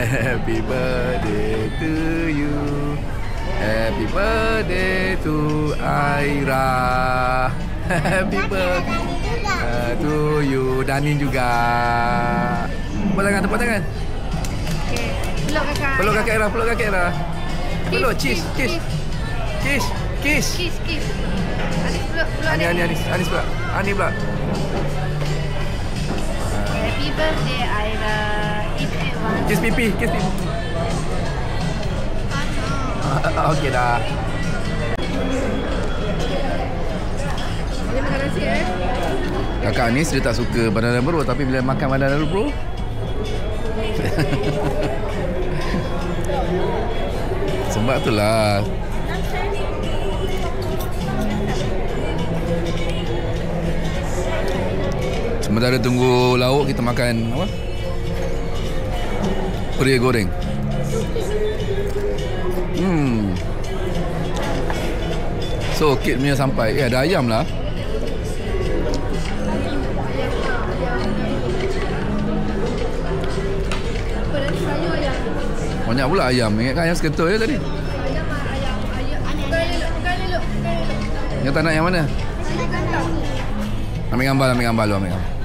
Happy birthday to you. Happy birthday to Aira. Happy birthday to you. Danin juga. Tepuk tangan, tepuk tangan. Okey. Peluk kakak. Peluk kakak Aira, peluk kakak Aira. Peluk, kiss, kiss. Kiss, kiss. Kiss, kiss. Anis peluk, peluk Anis pula. Ani pula. Happy birthday Aira. Eat at one. Kiss pipi, kiss pipi. Okey dah. Boleh makan nasi Kakak Anis dia tak suka banana bro, tapi bila makan banana bro sebab itulah. Sementara tunggu lauk, kita makan apa? Peri goreng. So kit punya sampai. Ada ayam lah. Banyak pula ayam. Ingatkan ayam seketul je tadi. Yang tak nak yang mana? Ambil gambar lu, ambil gambar.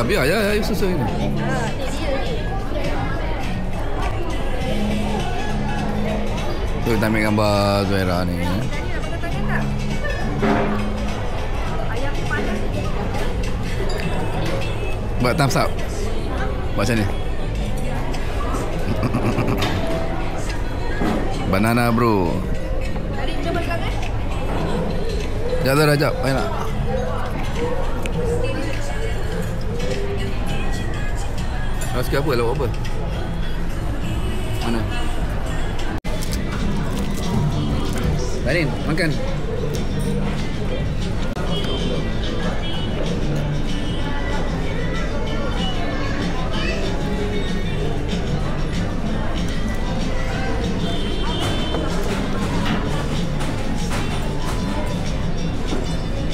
Biar je susu ni. Tu kita ambil gambar Zuhaira ni. Buat thumbs up. Buat macam ni. Banana bro. Tadi kita makan Sekejap Rajab, baik nak. Nak sikit apa? Lauk apa? Mana? Danin, makan.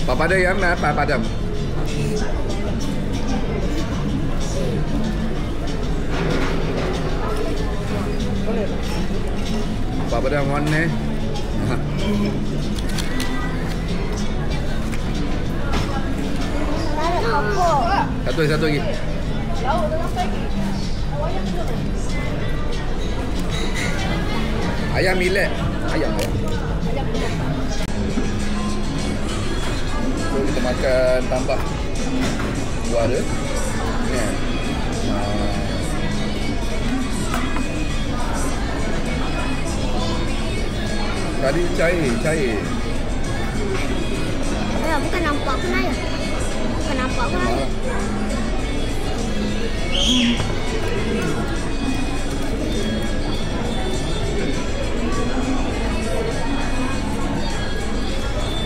Papadam yang mana? Papadam. Papadam mana? Satu lagi. Ayam millet. Ayam. So kita makan tambah buah dia. Ni. Tadi cair. Ya, bukan nampak pun ayah. Bukan nampak pun ayah.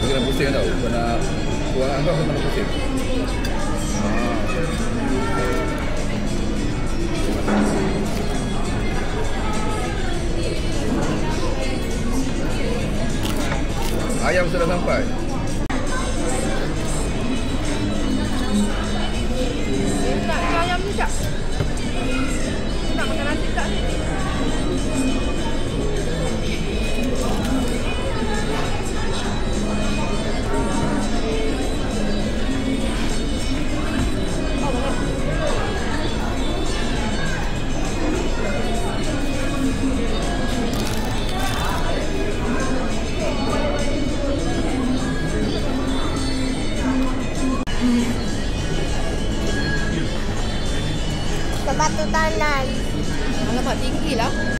Kena pusing tau. Kena buang angkat kena pusing. Ayam sudah sampai. nak ayam ni tak? Nak makan nasi tak ni? Batu tanan. Alamak, tinggi lah.